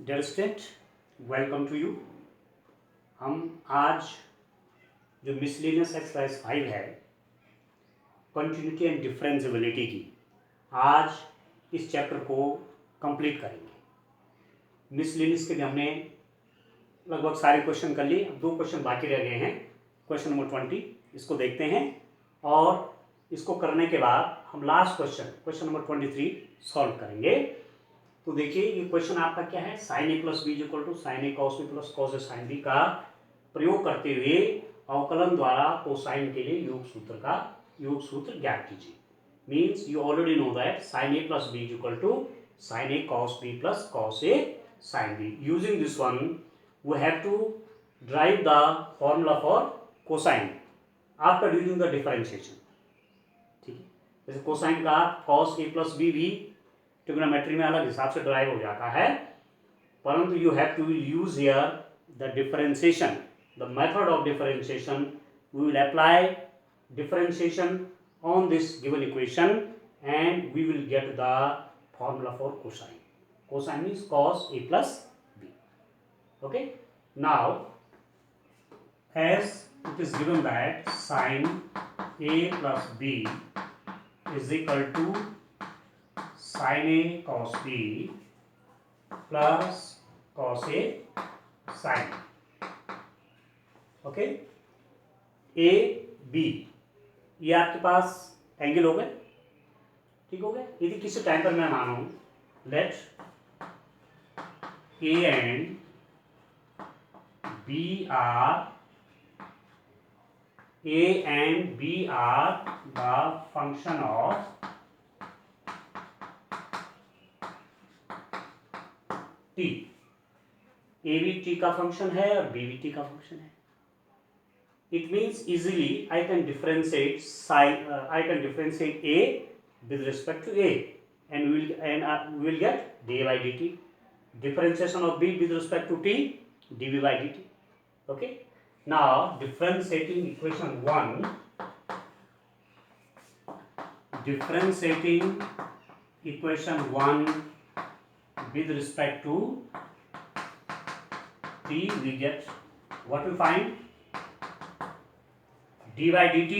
Dear student, welcome to you. हम आज जो मिसलेनियस एक्सरसाइज 5 है कंटिन्यूटी एंड डिफरेंशिएबिलिटी की, आज इस चैप्टर को कंप्लीट करेंगे। मिसलेनियस के लिए हमने लगभग सारे क्वेश्चन कर लिए, अब 2 क्वेश्चन बाकी रह गए हैं। क्वेश्चन नंबर 20 इसको देखते हैं और इसको करने के बाद हम लास्ट क्वेश्चन नंबर 23 सॉल्व करेंगे। तो देखिए ये क्वेश्चन आपका क्या है, sine A plus B equal to sine A cos B plus cos A sine B का प्रयोग करते हुए अवकलन द्वारा कोसाइन के लिए योग सूत्र ज्ञात कीजिए। Means you already know that sine A plus B equal to sine A cos B plus cos A sine B. Using this one we have to drive the formula for cosine after using the differentiation. ठीक है, जैसे cosine का cos A plus B भी trigonometry में अलग हिसाब से drive हो जाता है, परंतु you have to use here the differentiation, the method of differentiation. We will apply differentiation on this given equation and we will get the formula for cosine. Cosine is cos a plus b. Okay, now as it is given that sin a plus b is equal to sin a cos b plus cos a sin. Okay, a b ये आपके पास angle हो गए, ठीक हो गया। यदि किसी time पर मैं मानूं let A and B are the function of T. A भी टी का फंक्शन है और बी भी टी का फंक्शन है। It means easily I can differentiate a with respect to a, and we will get dA by dt. Differentiation of b with respect to t, dV by dt. Okay. Now differentiating equation 1 with respect to t, we get what we find, d by dt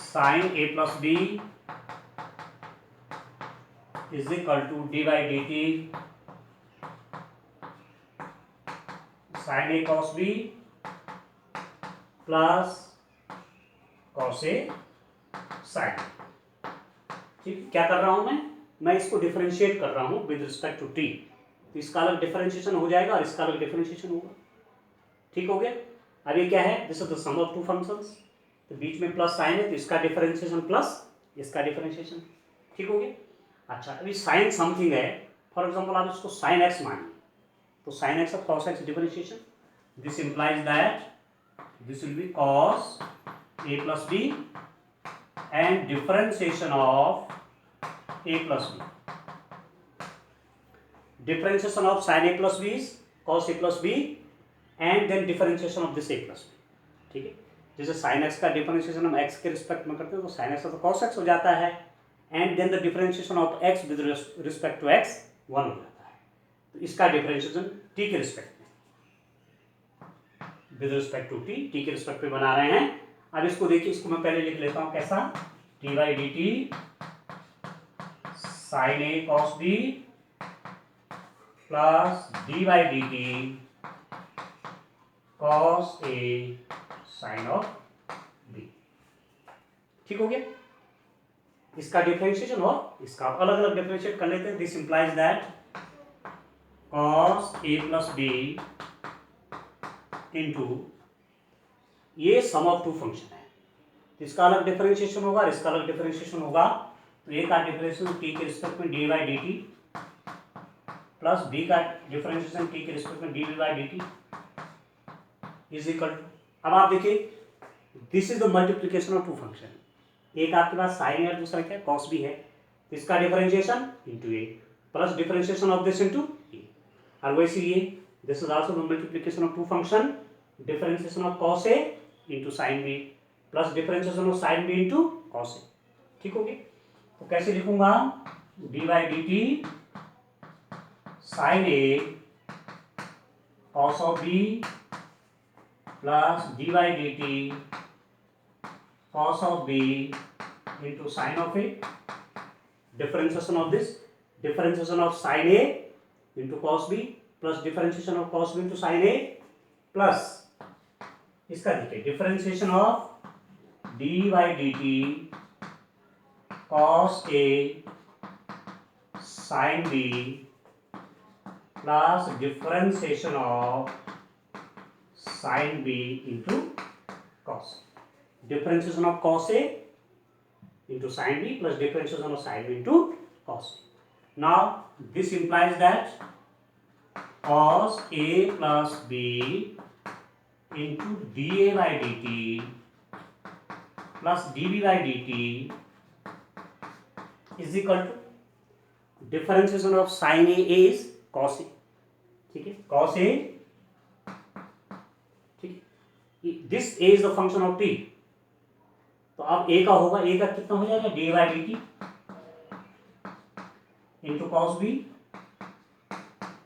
sin a plus b is equal to d by dt sin a cos b plus cos a sin। ठीक, क्या कर रहा हूं मैं इसको differentiate कर रहा हूं विद रिस्पेक्ट टू t, तो इसका अलग डिफरेंशिएशन हो जाएगा और इसका अलग डिफरेंशिएशन होगा। ठीक हो गया। अब ये क्या है, this is the sum of two functions, तो बीच में प्लस साइन है तो इसका डिफरेंशिएशन प्लस इसका डिफरेंशिएशन। ठीक हो गया। अच्छा, अभी साइन समथिंग है, फॉर एग्जांपल आप इसको साइन एक्स मानिए, तो sine X of cos X differentiation, this implies that this will be cos A plus B and differentiation of A plus B. Differentiation of sine A plus B is cos A plus B and then differentiation of this A plus B. ठीक है, जैसे sine X का differentiation हम X के respect में करते हैं तो साइन एक्स तो कॉस एक्स हो जाता है, and then the differentiation of X with respect to X 1 हो जाता है। तो इसका डिफरेंशिएशन टी के रिस्पेक्ट में विद रिस्पेक्ट टू टी के रिस्पेक्ट में बना रहे हैं। अब इसको देखिए, इसको मैं पहले लिख लेता हूँ कैसा, T by D T sine A cos B plus D by D T cos a sin of b। ठीक हो गया। इसका डिफरेंशिएशन और इसका अलग अलग डिफरेंशिएट कर लेते हैं। This implies that cos a plus b into ये सम ऑफ टू फंक्शन है, तो इसका अलग डिफरेंशिएशन होगा और इसका अलग डिफरेंशिएशन होगा। तो ए का डिफरेंशिएशन टी के रिस्पेक्ट में D by D T plus B का डिफरेंशिएशन टी के रिस्पेक्ट में D by D T is equal to, अब आप देखिए this is the multiplication of two function. एक आपके पास साइन है और दूसरा क्या कॉस भी है, तो इसका differentiation into A plus differentiation of this into A, और वैसे ये this is also the multiplication of two function, differentiation of cos A into sine B plus differentiation of sine B into cos A. ठीक हो गया। तो कैसे लिखूंगा, D by D T sine A cos of B plus D by D T cos of B into sine of A. Differentiation of this, differentiation of sin A into cos B plus differentiation of cos B into sin A plus इसका देखिए differentiation of d by dt cos A sin B plus differentiation of sin B into cos. Differentiation of cos A into sin B plus differentiation of sin B into cos. Now this implies that cos A plus B into dA by dt plus dB by dt is equal to differentiation of sin A is cos A. ठीक है, cos A, ठीक है, this A is the function of t. तो अब ए का होगा, ए का कितना हो जाएगा D by D T into cos B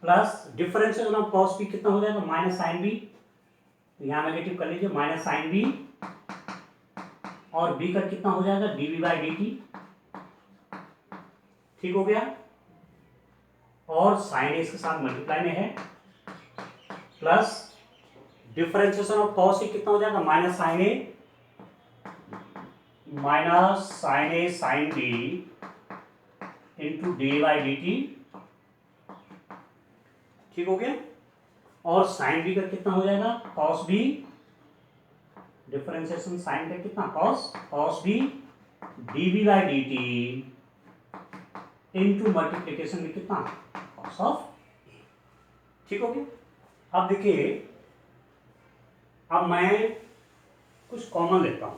plus differential of cos B कितना हो जाएगा माइनस साइन बी. तो यहां नेगेटिव कर लीजिए माइनस साइन बी और बी का कितना हो जाएगा D B by D T. ठीक हो गया. और साइन ए इसके साथ मल्टीप्लाई में है plus differentiation of cos A कितना हो जाएगा minus sine A minus sine A sine B into D by D T. ठीक हो गया. और साइन बी का कितना हो जाएगा कॉस बी, डिफरेंशिएशन साइन का कितना cos B D B by D T into multiplication में कितना कॉस ऑफ. ठीक हो गया. अब देखिए, अब मैं कुछ कॉमन लेता हूं,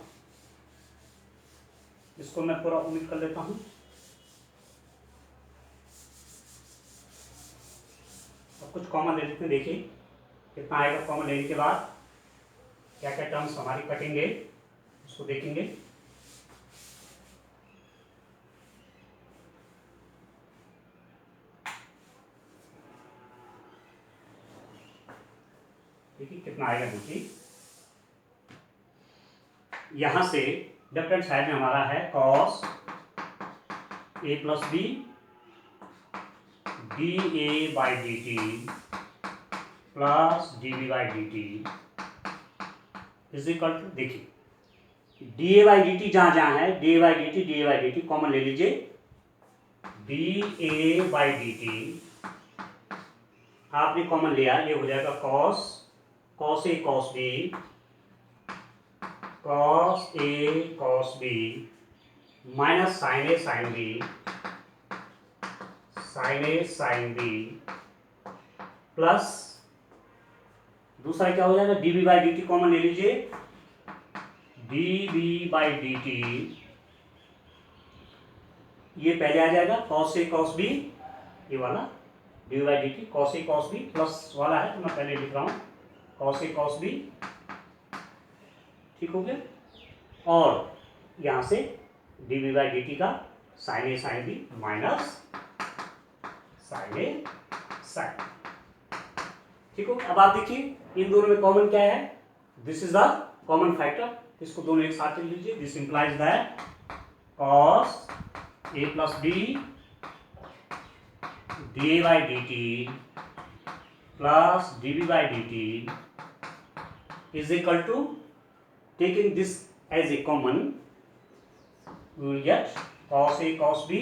इसको मैं पूरा ओमिट कर लेता हूं. अब कुछ कॉमन ले लेते हैं. देखिए कितना आएगा कॉमन लेने के बाद, क्या क्या टर्म्स हमारी कटेंगे उसको देखेंगे. देखिए कितना आएगा. देखिए यहां से लेफ्ट हैंड साइड में हमारा है cos A plus B D A by D T plus D B by D T is equal to, देखिए D A by D T जहां जहां है D A by D T common ले लीजिए. D A by D T आपने common लिया, ये हो जाएगा cos A cos B cos A cos B minus sine A sine B sine A sine B plus दूसरा क्या हो जाएगा D B by D T common ले लीजिए. D B by D T ये पहले आ जाएगा cos A cos B, ये वाला D B by D T cos A cos B plus वाला है तो मैं पहले लिख रहा हूँ cos A cos B. ठीक हो गया. और यहां से D B by D T का sine A sine B minus sine A sine. ठीक हो गया. अब आप देखिए इन दोनों में कॉमन क्या है, this is the common factor. इसको दोनों एक साथ लिख लीजिए. This implies that cos A plus B D A by D T plus D B by D T is equal to, taking this as a common, we will get cos A cos B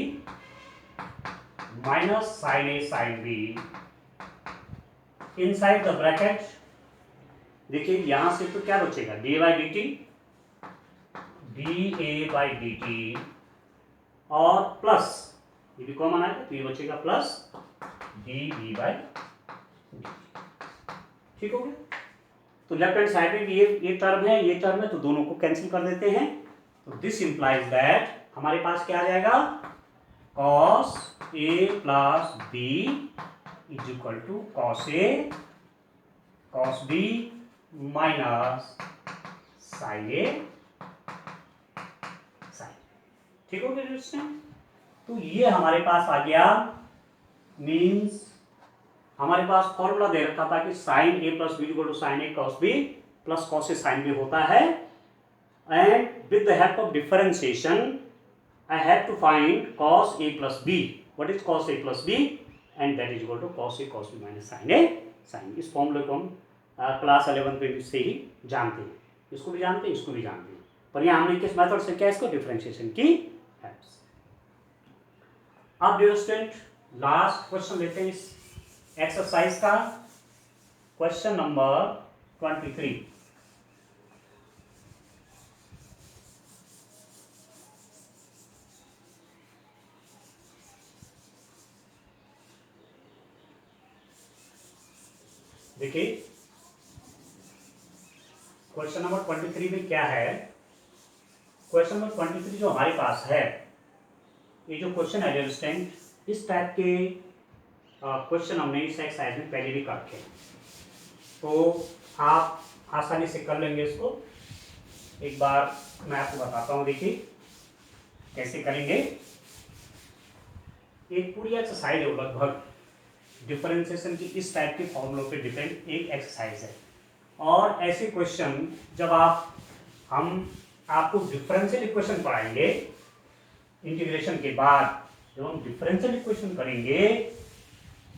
minus sin A sin B inside the bracket. देखिए यहां से तो क्या बचेगा D by D T D A by D T और plus ये भी common आएगा तो ये बचेगा plus D B by D. ठीक हो गया. तो लेफ्ट हैंड साइड में ये टर्म है ये टर्म है तो दोनों को कैंसिल कर देते हैं. तो दिस इंप्लाइज दैट हमारे पास क्या आ जाएगा cos A plus B is equal to cos A cos B minus sin A sin. ठीक हो गया. तो ये हमारे पास आ गया मीन्स हमारे पास फॉर्मूला दे रखा था कि sine A plus B equal to sine A cos B plus cos A sine B होता है, and with the help of differentiation I have to find cos a plus b. What is cos a plus b? And that is equal to cos a cos b minus sin a sin b. इस फॉर्मूले को हम class 11 पे से ही जानते हैं, इसको भी जानते हैं, इसको भी जानते हैं, पर यहाँ हमने किस मेथड से किया, इसको डिफरेंशिएशन की हेल्प से। अब डियर स्टूडेंट लास्ट क्वेश्चन लेते हैं इस एक्सरसाइज का, क्वेश्चन नंबर 23। देखिए क्वेश्चन नंबर 23 में क्या है। क्वेश्चन नंबर 23 जो हमारे पास है, ये जो क्वेश्चन है डियर स्टूडेंट, इस टाइप के क्वेश्चन हमने इस एक्सरसाइज में पहले भी कर के, तो आप आसानी से कर लेंगे इसको। एक बार मैं आपको बताता हूँ, देखिए कैसे करेंगे। एक पूरी एक्सरसाइज है लगभग डिफरेंशिएशन की, इस टाइप के फॉर्मूलों पे डिपेंड एक एक्सरसाइज है। और ऐसे क्वेश्चन जब हम आपको डिफरेंशियल इक्वेशन पढ़ाएंगे इंटीग्रेशन के बाद, जब हम डिफरेंशियल इक्वेशन करेंगे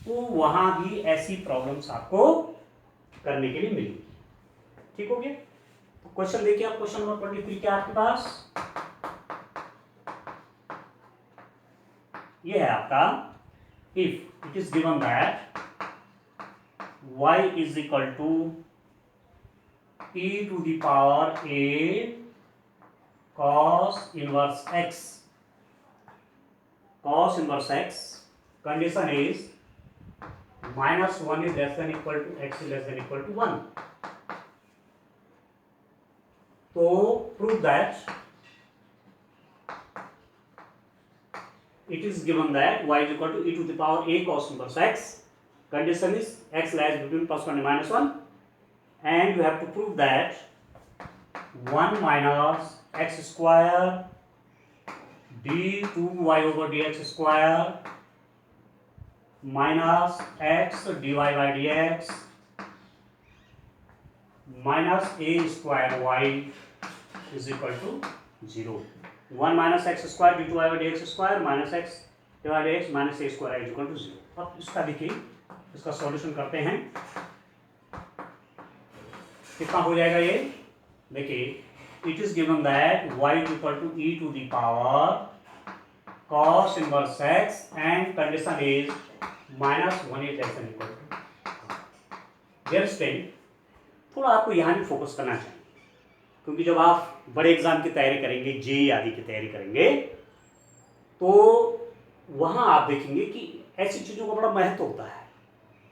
तो वहां भी ऐसी प्रॉब्लम्स आपको करने के लिए मिलेगी। ठीक हो गया? तो क्वेश्चन देखिए आप, क्वेश्चन नंबर 23 क्या आपके पास ये है आपका, if it is given that y is equal to e to the power a cos inverse x, cos inverse x, condition is minus 1 is less than equal to x is less than equal to 1, so prove that it is given that y is equal to e to the power a cos inverse x, condition is x lies between plus 1 and minus 1, and you have to prove that 1 minus x square d2y over dx square minus x dy by dx minus a square y is equal to 0. 1 minus x square d2 by dx square minus x divided by x minus a square is equal to 0. अब इसका देखिए, इसका solution करते हैं, कितना हो जाएगा ये। देखिए it is given that y is equal to e to the power cos inverse x and condition is minus 1 is less than equal to। Dear student थोड़ा आपको यहाँ भी फोकस करना चाहिए, क्योंकि जब आप बड़े एग्जाम की तैयारी करेंगे, जेईई आदि की तैयारी करेंगे, तो वहां आप देखेंगे कि ऐसी चीजों का बड़ा महत्व होता है।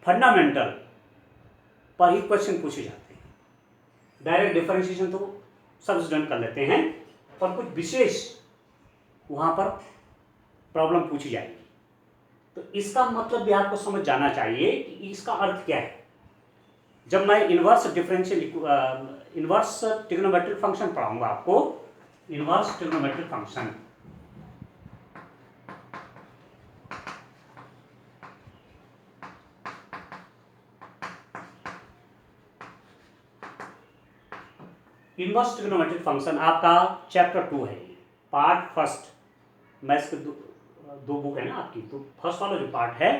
फंडामेंटल पर ही क्वेश्चन पूछे जाते हैं, डायरेक्ट डिफरेंशिएशन तो सब स्टूडेंट कर लेते हैं, पर कुछ विशेष वहां पर प्रॉब्लम पूछी जाएगी। तो इसका मतलब भी आपको समझ जाना चाहिए कि इसका अर्थ क्या है। जब मैं इनवर्स ट्रिग्नोमेट्रिक फंक्शन पढ़ाऊंगा आपको, inverse trigonometric function, inverse trigonometric function आपका चैप्टर 2 है, पार्ट फर्स्ट। मैथ्स के दो बुक है ना आपकी, तो फर्स्ट वाला जो पार्ट है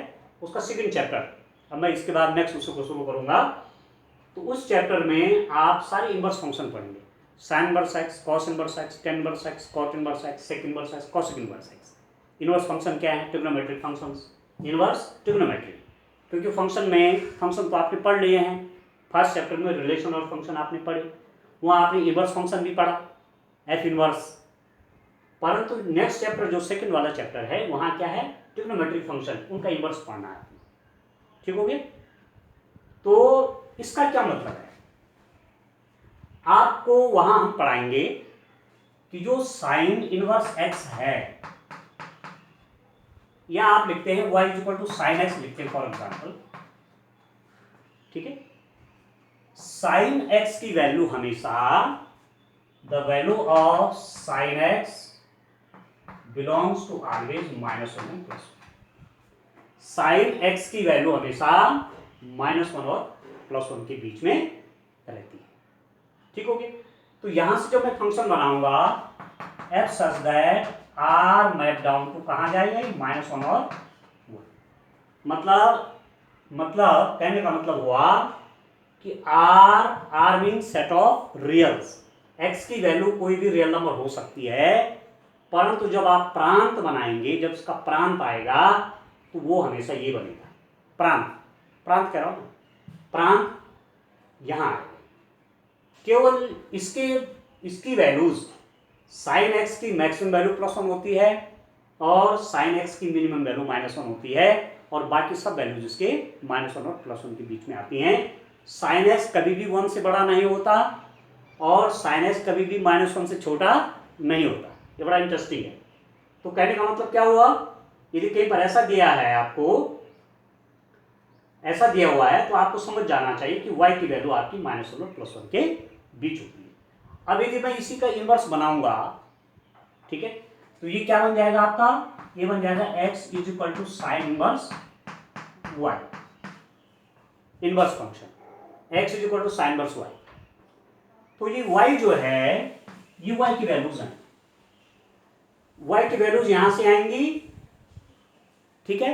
उसका सेकंड चैप्टर, अब मैं इसके बाद नेक्स्ट उसको शुरू करूंगा। तो उस चैप्टर में आप सारे इनवर्स फंक्शन पढ़ेंगे, sine inverse X, cos inverse X, tan inverse X, cot inverse X, sec inverse X, cosec inverse X. Inverse function क्या है? ट्रिग्नोमेट्रिक फंक्शंस, इनवर्स ट्रिग्नोमेट्रिक, क्योंकि फंक्शन तो आपने पढ़ लिए हैं। फर्स्ट चैप्टर में रिलेशन और फंक्शन आपने पढ़े, वहाँ आपने इनवर्स फंक्शन भी पढ़ा, एफ इनवर्स। परंतु नेक्स्ट चैप्टर जो सेकंड वाला चैप्टर है, वहाँ क्या है? ट्रिग्नोमेट्रिक फंक्शन, उनका इनवर्स पढ़ना है। ठीक हो गया? तो इसका क्या मतलब है? आपको वहां हम पढ़ाएंगे कि जो साइन इनवर्स एक्स है, या आप लिखते हैं y is equal to sine X लिखते हैं फॉर एग्जाम्पल, ठीक है। साइन एक्स की वैल्यू हमेशा, the value of sine X belongs to always -1 and +1। Sine X की वैल्यू हमेशा -1 और +1 के बीच में रहती है। ठीक हो गया। तो यहां से जब मैं फंक्शन बनाऊंगा F such that R map down to कहां जाएगा, -1 और 1। मतलब कहने का मतलब हुआ कि R mean set of reals. X की वैल्यू कोई भी रियल नंबर हो सकती है, परंतु जब आप प्रांत बनाएंगे, जब इसका प्रांत आएगा तो वो हमेशा ये बनेगा प्रांत कह रहा हूं ना, प्रांत यहां आएगा। केवल इसकी वैल्यूज साइन एक्स की मैक्सिमम वैल्यू +1 होती है और साइन एक्स की मिनिमम वैल्यू -1 होती है, और बाकी सब वैल्यूज इसके -1 और +1 के बीच में आती हैं। साइन एक्स कभी भी 1 से बड़ा नहीं होता और साइन एक्स कभी भी -1 से छोटा नहीं होता। ये बड़ा इंटरेस्टिंग है। तो कहने का मतलब क्या हुआ, यदि कहीं पर ऐसा दिया है, आपको ऐसा दिया हुआ है, तो आपको समझ जाना चाहिए कि y की वैल्यू आपकी -1 और +1 के बीच होती है। अब यदि मैं इसी का इनवर्स बनाऊंगा, ठीक है, तो ये क्या बन जाएगा आपका, ये बन जाएगा x = sine inverse y, inverse function x = sine inverse y। तो ये y जो है, ये y की वैल्यूज हैं, y की वैल्यूज यहां से आएंगी, ठीक है,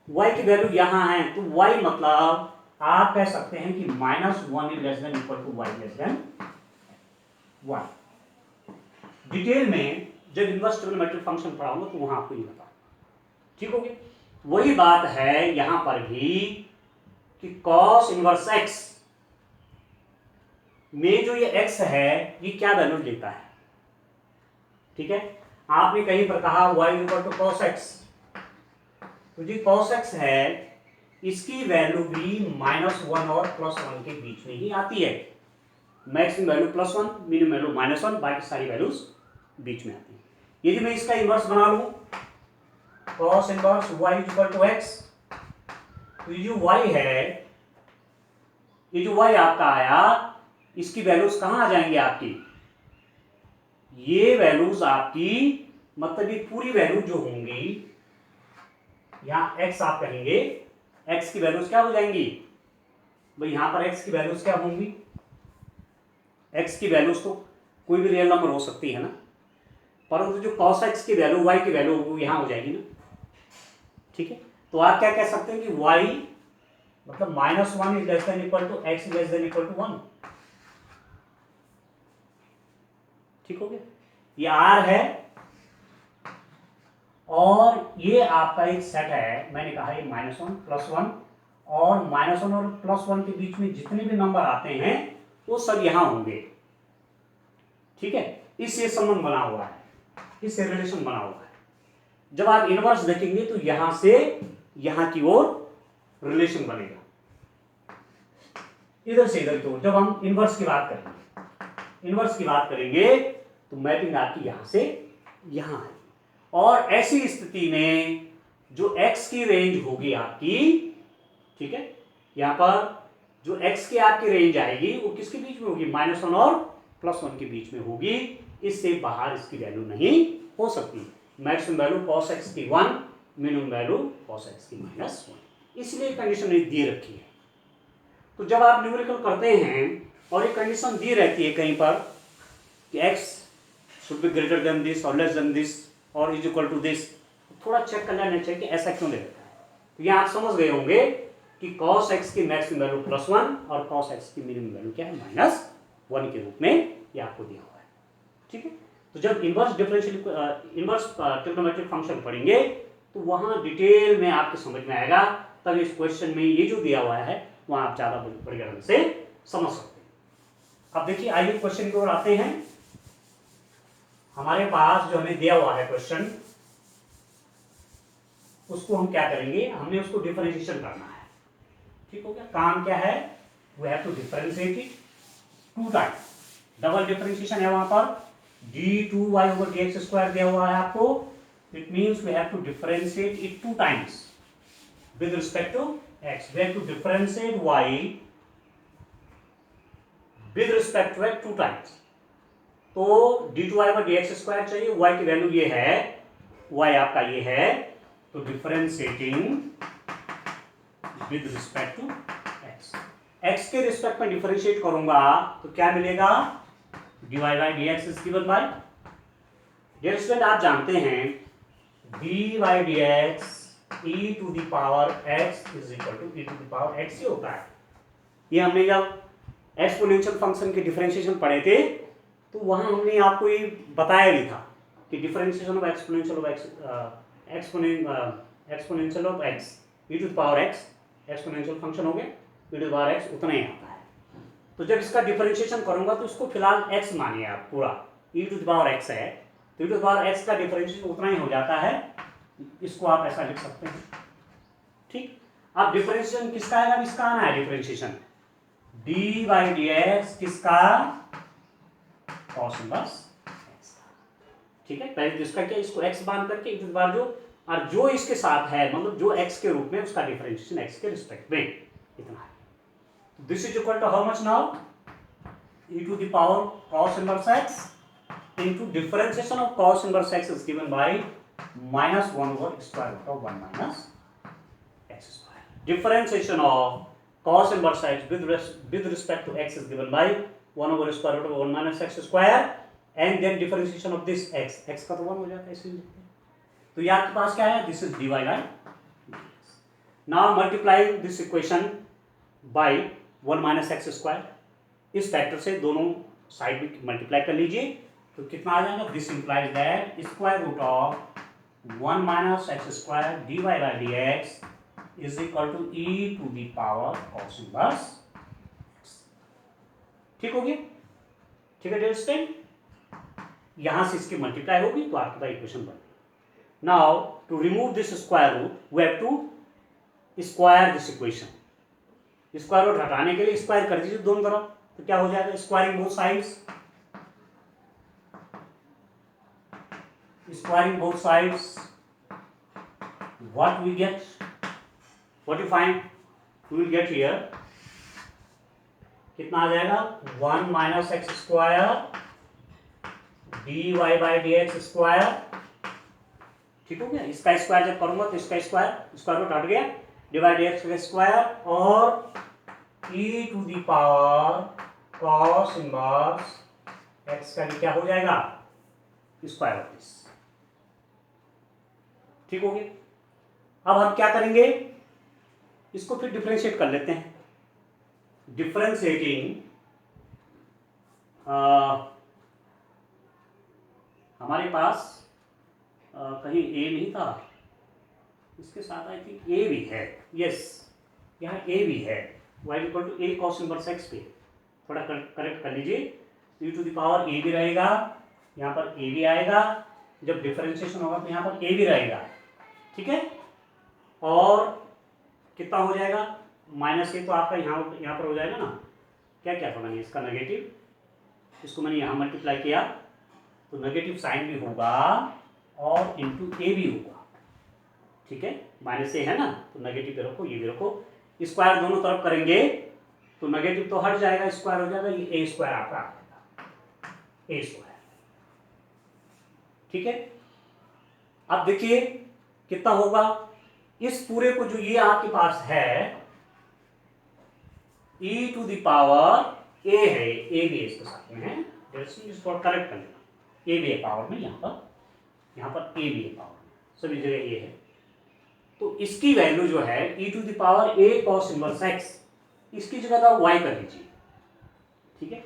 y की वैल्यू यहां है, तो y मतलब आप कह सकते हैं कि -1 ≤ y >1। डिटेल में जब इनवर्स ट्रिग्नोमेट्रिक फंक्शन पढ़ाऊंगा तो वहां आपको ये बताऊंगा। ठीक हो गया। वही बात है यहां पर भी कि cos इनवर्स x में जो ये x है, ये क्या वैल्यू लेता है। ठीक है, आपने कहीं पर कहा y = cos x, तो जी cos x है, इसकी वैल्यू भी -1 और +1 के बीच में ही आती है। मैक्सिमम वैल्यू +1, मिनिमम वैल्यू -1, बाकी सारी वैल्यूज बीच में आती है। यदि मैं इसका इनवर्स बना लूं, cos इनवर्स y = x, तो ये जो y है, ये जो y आपका आया, इसकी वैल्यूज कहां आ जाएंगे आपकी, ये वैल्यूज आपकी, मतलब ये पूरी वैल्यू जो होंगी, यहां x आप कहेंगे, x की वैल्यूज क्या हो जाएंगी भाई, यहां पर x की वैल्यूज क्या होंगी, x की वैल्यूज तो कोई भी रियल नंबर हो सकती है ना, परंतु जो cos x की वैल्यू y की वैल्यू वो यहां हो जाएगी ना। ठीक है, तो आप क्या कह सकते हैं कि y मतलब -1 > x < 1। ठीक हो गया, ये r है और ये आपका एक सेट है, मैंने कहा ये -1 +1, और -1 और +1 के बीच में जितने भी नंबर आते हैं वो सब यहां होंगे। ठीक है, इससे संबंध बना हुआ है, इससे रिलेशन बना हुआ है। जब आप इनवर्स देखेंगे तो यहां से यहां की ओर रिलेशन बनेगा, इधर से इधर की ओर। जब हम इनवर्स की बात करेंगे तो मैपिंग आपकी यहां से यहां है, और ऐसी स्थिति में जो x की रेंज होगी आपकी, ठीक है, यहां पर जो x की आपकी रेंज आएगी वो किसके बीच में होगी, -1 और +1 के बीच में होगी। इससे बाहर इसकी वैल्यू नहीं हो सकती। मैक्सिमम वैल्यू cos x की 1, मिनिमम वैल्यू cos x की -1, इसलिए कंडीशन दी रखी है। तो जब आप न्यूमेरिकल करते हैं और ये कंडीशन दी रहती है कहीं पर कि x should be greater than this or less than this or is equal to this, थोड़ा चेक कर लेना चाहिए कि ऐसा क्यों दे रखा है। तो यहाँ आप समझ गए होंगे कि cos x की मैक्सिमम वैल्यू +1 और cos x की मिनिमम वैल्यू क्या है, -1 के रूप में ये आपको दिया हुआ है। ठीक है, तो जब इनवर्स ट्रिग्नोमेट्रिक फंक्शन पढ़ेंगे तो वहां डिटेल में आपको समझ में आएगा, तब इस क्वेश्चन में ये जो दिया हुआ है वहां आप ज्यादा बढ़िया ढंग से समझ सकते हैं। अब देखिए, आइए क्वेश्चन की ओर आते हैं। हमारे पास जो हमें दिया हुआ है क्वेश्चन, उसको हम क्या करेंगे, हमने उसको डिफरेंशिएशन करना है। ठीक हो गया, काम क्या है, we have to differentiate it 2 times. Double differentiation है वहां पर, d2y/dx² दिया हुआ है आपको, it means we have to differentiate it 2 times with respect to x। We have to differentiate y with respect to x 2 times. तो d2y/dx² चाहिए, y की वैल्यू ये है, y आपका ये है, तो differentiating with respect to X. एक्स के रिस्पेक्ट में डिफरेंशिएट करूंगा तो क्या मिलेगा, dy by D X is given by, dear student आप जानते हैं dy by D X E to the power x is equal to E to the power x ही होता है। ये हमने जब एक्सपोनेंशियल फंक्शन के डिफरेंशिएशन पढ़े थे तो वहां हमने आपको ये बताया भी था कि differentiation of exponential of X, exponential of X E to the power X, exponential function हो गया E to the power X उतना ही आता है। तो जब इसका डिफरेंशिएशन करूंगा तो इसको फिलहाल x मानिए आप, पूरा ई टू द पावर एक्स है तो ई टू द पावर एक्स का डिफरेंशिएशन उतना ही हो जाता है, इसको आप ऐसा लिख सकते हैं। ठीक, अब डिफरेंशिएशन किसका आएगा, इसका आना है differentiation D by D x किसका, कॉस इनवर्स एक्स का। ठीक है, पहले जिसका क्या इसको x बांध करके इस बार जो और जो इसके साथ है मतलब जो x के रूप में उसका डिफरेंशिएशन x के रिस्पेक्ट में इतना है। This is equal to how much now, e to the power cos inverse x into differentiation of cos inverse x is given by minus 1 over square root of 1 minus x square. Differentiation of cos inverse x with respect to x is given by 1 over square root of 1 minus x square and then differentiation of this x, x का तो 1 हो जाता है इसीलिए। तो ये आपके पास क्या है, this is dy by dx. Now multiply this equation by 1 minus x square, इस फैक्टर से दोनों साइड में मल्टीप्लाई कर लीजिए तो कितना आ जाएगा, this implies that square root of 1 minus x square D Y by D X is equal to E to the power cos inverse. ठीक हो गया, ठीक है डियर स्टूडेंट, यहां से इसकी मल्टीप्लाई होगी तो आपके पास इक्वेशन बन गई। Now to remove this square root we have to square this equation. Square root हटाने के लिए स्क्वायर कर दीजिए दोनों तरफ, तो क्या हो जाएगा, squaring both sides, squaring both sides, what we get, what you find, we will get here कितना आ जाएगा 1 minus x square D Y by D X square. ठीक हो गया, इसका स्क्वायर जब करूंगा तो इसका स्क्वायर रूट हट गया, डिवाइड एक्स का स्क्वायर और E to the power cos inverse X का क्या हो जाएगा, स्क्वायर ऑफ दिस। ठीक हो गया, अब हम क्या करेंगे, इसको फिर डिफरेंशिएट कर लेते हैं। डिफरेंशिएटिंग हमारे पास कहीं ए नहीं था, इसके साथ आई थिंक ए भी है, यस यहाँ ए भी है, y equal to A cos inverse X पे थोड़ा करेक्ट कर लीजिए, e to the power A भी रहेगा, यहाँ पर ए भी आएगा, जब डिफरेंशिएशन होगा तो यहाँ पर ए भी रहेगा। ठीक है, और कितना हो जाएगा, माइनस ए तो आपका यहाँ पर हो जाएगा ना, क्या क्या था मैंने इसका नेगेटिव, इसको मैंने यहाँ मल्टीप्लाई किया तो नेगेटिव साइन भी होगा और इंटू ए भी होगा। ठीक है, माइनस ए है ना तो नेगेटिव पे रखो, ये भी रखो, स्क्वायर दोनों तरफ करेंगे तो नेगेटिव तो हट जाएगा, स्क्वायर हो जाएगा, ये ए स्क्वायर आपका आ जाएगा, ए स्क्वायर। ठीक है, अब देखिए कितना होगा, इस पूरे को जो ये आपके पास है e to the power a है, ए भी इसके साथ में है, इसको करेक्ट कर लेना, ए भी है पावर में, यहाँ पर ए भी है पावर में, सभी जगह ए है, तो इसकी वैल्यू जो है e to the power a cos inverse x, इसकी जगह का y कर लीजिए। ठीक है,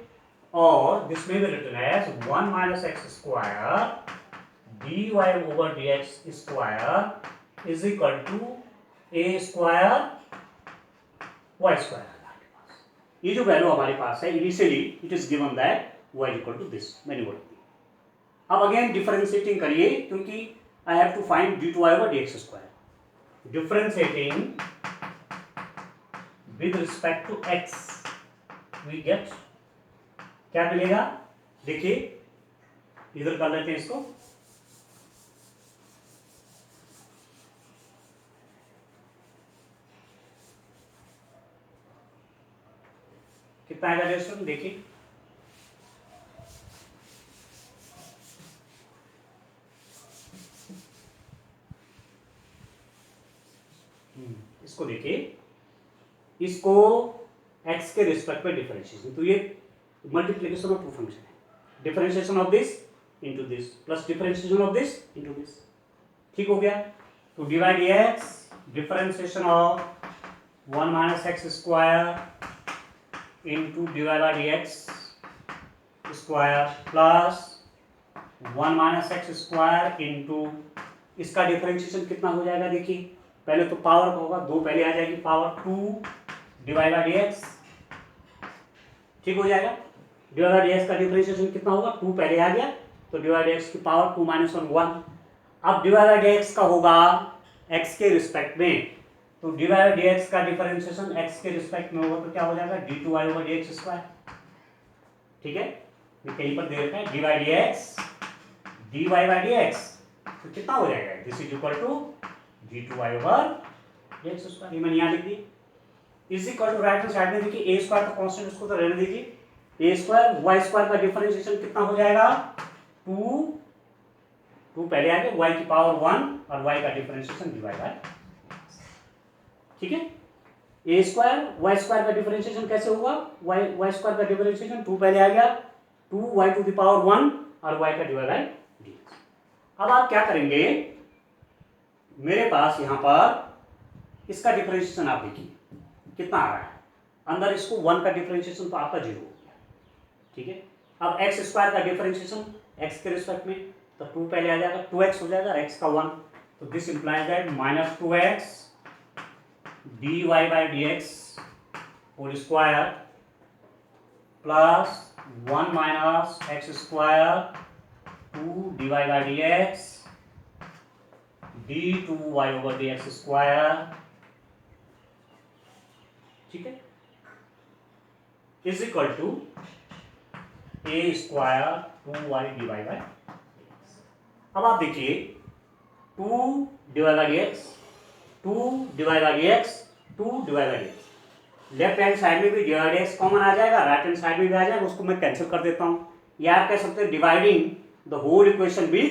और दिस में भी written as 1 minus x square dy over dx square is equal to a square y square. ये जो वैल्यू हमारे पास है initially it is given that y equal to this, मैंने बोल दिया। अब अगेन डिफरेंशिएटिंग करिए क्योंकि I have to find dy over dx square. Differentiating with respect to x we get क्या मिलेगा, देखिए इधर कर लेते हैं इसको, कितना आएगा दोस्तों, देखिए इसको देखिए इसको x के रिस्पेक्ट में डिफरेंशिएशन, तो ये मल्टीप्लिकेशन ऑफ टू फंक्शन है, differentiation of this into this plus differentiation of this into this, ठीक हो गया। तो divide x differentiation of 1 minus x square into divide by x square plus 1 minus x square into, इसका differentiation कितना हो जाएगा, देखिए पहले तो पावर का होगा, 2 पहले आ जाएगी, पावर 2 डिवाइड बाई एक्स, ठीक हो जाएगा। डिवाइड बाई एक्स का डिफरेंशिएशन कितना होगा, 2 पहले आ गया, तो डिवाइड एक्स की पावर 2 माइनस 1 1। अब डिवाइड बाई एक्स का होगा एक्स के रिस्पेक्ट में, तो डिवाइड बाई एक्स का डिफरेंशिएशन एक्स के रिस्पेक्ट में होगा तो क्या हो जाएगा, d2y ओवर dx स्क्वायर, ठीक है, ये कहीं पर दे रखा है divide X dy by dx, तो कितना हो जाएगा, this is equal to d2y over dx square, ये मैंने यहाँ लिख दी, is equal to right hand side में देखिए a स्क्वायर का कांस्टेंट, उसको तो रहने दीजिए, a स्क्वायर y स्क्वायर का डिफरेंशिएशन कितना हो जाएगा, 2 पहले आ गया, y की पावर 1 और y का डिफरेंशिएशन dy बाई, ठीक है। a स्क्वायर y स्क्वायर का डिफरेंशिएशन कैसे होगा, y स्क्वायर का डिफरेंशिएशन 2 पहले आ गया, 2y टू द पावर 1 और y का डिवाइड बाई dx। अब आप क्या करेंगे, मेरे पास यहाँ पर इसका डिफरेंशिएशन आप देखिए कितना आ रहा है, अंदर इसको 1 का डिफरेंशिएशन तो आपका 0 हो गया, ठीक है। अब एक्स स्क्वायर का डिफरेंशिएशन एक्स के रिस्पेक्ट में, तो 2 पहले आ जाएगा, 2x हो जाएगा, x का 1, तो this implies that minus 2x dy by dx whole square plus 1 minus x square 2 dy by dx d2y over dx square, ठीक है, is equal to a square 2y divide by, अब आप देखिए 2 divide by dx 2 divide by dx 2 divide by dx, left hand side में भी divide x common आ जाएगा, right hand side में भी आ जाएगा, उसको मैं कैंसिल कर देता हूं, या आप कह सकते हैं dividing the whole equation with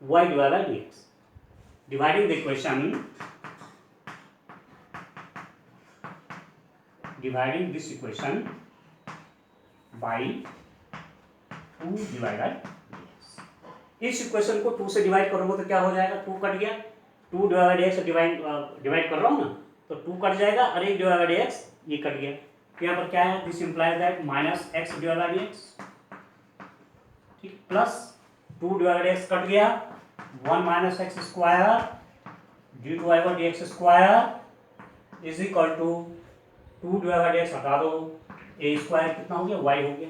y divide by dx, dividing the equation, dividing this equation by 2 divide by dx, इस इक्वेशन को 2 से डिवाइड करोगे तो क्या हो जाएगा, 2 कट गया, 2 डिवाइड बाई x से डिवाइड कर रहा हूं ना, तो 2 कट जाएगा और 1 डिवाइड बाई x ये कट गया, तो यहाँ पर क्या है, this implies that minus x divide by dx, ठीक, plus 2 divide by x cut गया, 1 minus x square d2y over dx square is equal to 2 divide by dx हटा दो, a स्क्वायर कितना हो गया, y हो गया,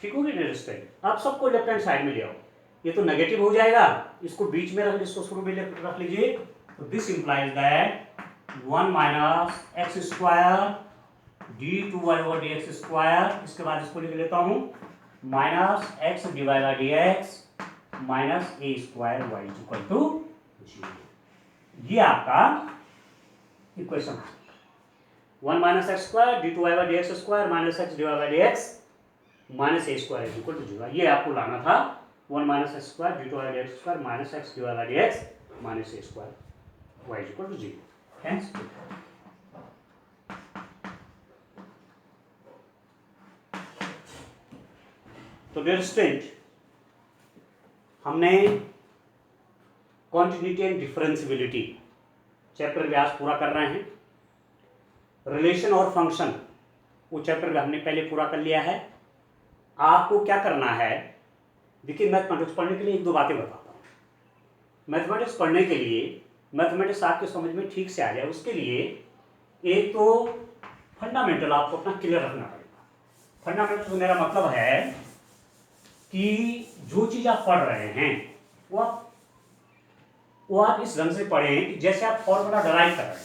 ठीक हो गया रिस्पेक्ट। अब सबको लेफ्ट हैंड साइड में ले आओ, ये तो नेगेटिव हो जाएगा, इसको बीच में रख, इसको शुरू में रख लीजिए, तो this implies that 1 minus x square d2y over dx square, इसके बाद इसको लिख लेता हूं minus x divide by dx minus a square y equal to 0, ये आपका इक्वेशन है, 1 minus x square d2y by dx square minus x divide by dx minus a square equal to 0, ये आपको लाना था 1 minus x square d2y by dx square minus x divide by dx minus a square y equal to 0, thanks. तो dear student, हमने continuity and differentiability chapter व्यास पूरा कर रहे हैं, रिलेशन और फंक्शन वो चैप्टर हमने पहले पूरा कर लिया है। आपको क्या करना है, देखिए मैथमेटिक्स पढ़ने के लिए 1-2 बातें बताता हूँ। मैथमेटिक्स पढ़ने के लिए, मैथमेटिक्स आपके समझ में ठीक से आ जाए, उसके लिए एक तो फंडामेंटल आपको अपना क्लियर रखना पड़ेगा। फंडामेंटल मेरा मतलब है कि जो चीज़ आप पढ़ रहे हैं वो आप इस ढंग से पढ़ें कि जैसे आप फॉर्मूला डराइव कर रहे हैं।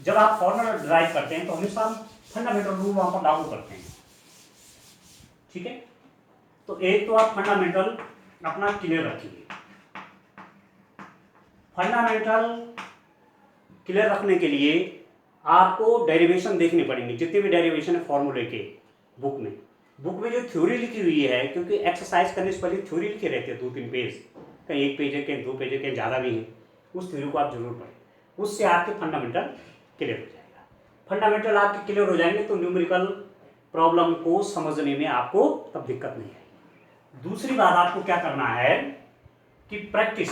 जब आप फॉर्मूला डराइव करते हैं तो हमेशा फंडामेंटल रूल वहाँ पर लागू करते हैं, ठीक है। तो एक तो आप फंडामेंटल अपना क्लियर रखिए। फंडामेंटल क्लियर रखने के लिए आपको डेरिवेशन देखनी पड़ेंगी, जितने भी डेरिवेशन है फॉर्मूले के बुक में जो थ्योरी लिखी हुई है, क्योंकि एक्सरसाइज करने से पहले थ्योरी लिखे रहते हैं 2-3 पेज, कहीं 1 पेज है, कहीं 2 पेज है, कहीं ज़्यादा भी है, उस थ्योरी को आप जरूर पढ़ें, उससे आपके फंडामेंटल क्लियर हो जाएगा। फंडामेंटल आपके क्लियर हो जाएंगे तो न्यूमेरिकल प्रॉब्लम को समझने में आपको तब दिक्कत नहीं आएगी। दूसरी बात आपको क्या करना है कि प्रैक्टिस,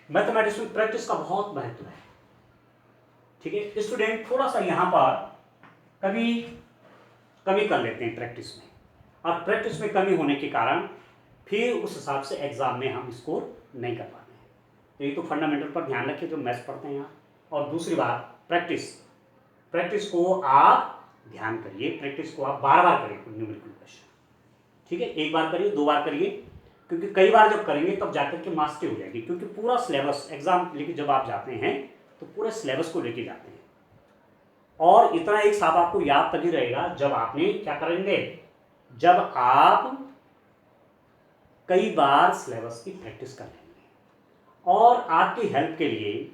मैथमेटिक्स में प्रैक्टिस का बहुत महत्व है। ठीक है, स्टूडेंट थोड़ा सा यहां पर कभी कमी कर लेते हैं प्रैक्टिस में, और प्रैक्टिस में कमी होने के कारण फिर उस हिसाब से एग्जाम में हम स्कोर नहीं कर पाते हैं। तो ये तो फंडामेंटल पर ध्यान रखिए जो मैथ्स पढ़ते हैं यहाँ। और दूसरी बात प्रैक्टिस को आप ध्यान करिए, प्रैक्टिस को आप बार बार करिए न्यूमेरिकल क्वेश्चन। ठीक है, एक बार करिए, 2 बार करिए, क्योंकि कई बार जब करेंगे तब जाकर के मास्टरी हो जाएगी। क्योंकि पूरा सिलेबस एग्जाम लेके जब आप जाते हैं तो पूरे सिलेबस को लेके जाते हैं, और इतना एक साथ आपको याद तभी रहेगा जब आपने क्या करेंगे, जब आप कई बार सिलेबस की प्रैक्टिस कर लेंगे। और आपकी हेल्प के लिए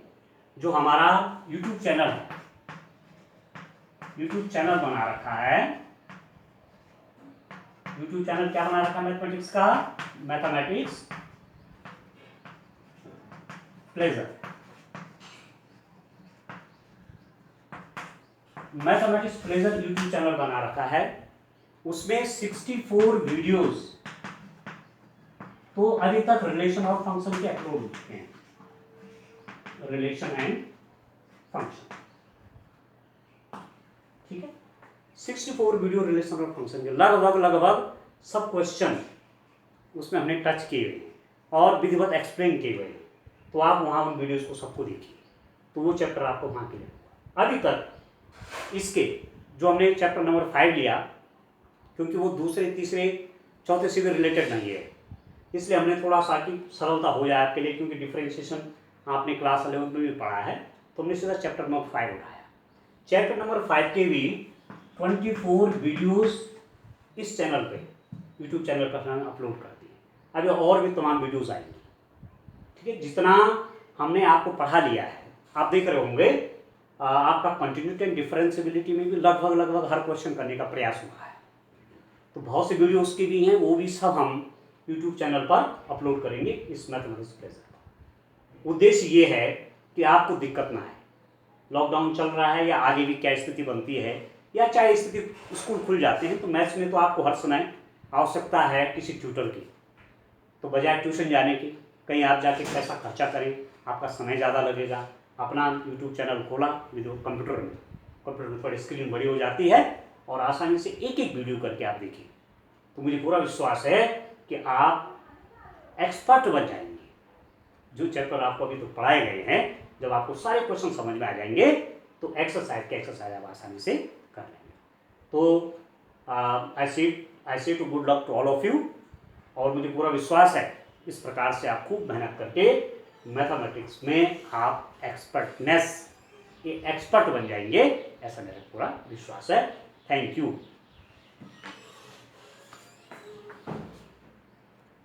जो हमारा यूट्यूब चैनल बना रखा है, यूट्यूब चैनल क्या बना रखा है मैथमेटिक्स का, मैथमेटिक्स प्लेजर यूट्यूब चैनल बना रखा है। उसमें 64 वीडियोस तो अभी तक रिलेशन और फंक्शन के अपलोड हो चुके हैं, रिलेशन एंड फंक्शन। ठीक है, 64 वीडियो रिलेशन और फंक्शन के लगभग सब क्वेश्चन उसमें हमने टच किए हुए हैं और विधिवत एक्सप्लेन किए हुए हैं। तो आप वहाँ उन वीडियोस को सबको देखिए, तो वो चैप्टर आपको वहाँ क्लियर होगा। अभी तक इसके जो हमने चैप्टर नंबर 5 लिया, क्योंकि वो दूसरे तीसरे चौथे से भी रिलेटेड नहीं है, इसलिए हमने थोड़ा सा कि सरलता हो जाए आपके लिए, क्योंकि डिफरेंशिएशन आपने क्लास 11 में भी पढ़ा है, तो हमने सीधा चैप्टर नंबर 5 उठाया। चैप्टर नंबर 5 के भी 24 वीडियोस इस चैनल पे, यूट्यूब चैनल पर हमने अपलोड कर दिए। अभी और भी तमाम वीडियोस आएंगी। ठीक है, जितना हमने आपको पढ़ा लिया है, आप देख रहे होंगे आपका कंटिन्यूटी एंड डिफरेंशिएबिलिटी में भी लगभग हर क्वेश्चन करने का प्रयास हुआ है। तो बहुत से वीडियोस की भी हैं, वो भी सब हम यूट्यूब चैनल पर अपलोड करेंगे इस मैथमेटिक्स प्लेजर। उद्देश्य ये है कि आपको दिक्कत ना आए। लॉकडाउन चल रहा है या आगे भी क्या स्थिति बनती है, या चाहे स्थिति स्कूल खुल जाते हैं, तो मैथ्स में तो आपको हर समय आवश्यकता है किसी ट्यूटर की। तो बजाय ट्यूशन जाने की कहीं आप जाके पैसा खर्चा करें, आपका समय ज़्यादा लगेगा। अपना यूट्यूब चैनल खोला वीडियो कंप्यूटर पर स्क्रीन बड़ी हो जाती है और आसानी से एक एक वीडियो करके आप देखिए, तो मुझे पूरा विश्वास है कि आप एक्सपर्ट बन जाएंगे। जो चैप्टर आपको अभी तो पढ़ाए गए हैं, जब आपको सारे क्वेश्चन समझ में आ जाएंगे तो एक्सरसाइज आप आसानी से कर लेंगे। तो I say to good luck to all of you, और मुझे पूरा विश्वास है इस प्रकार से आप खूब मेहनत करके मैथमेटिक्स में आप एक्सपर्ट बन जाएंगे, ऐसा मेरा पूरा विश्वास है। Thank you.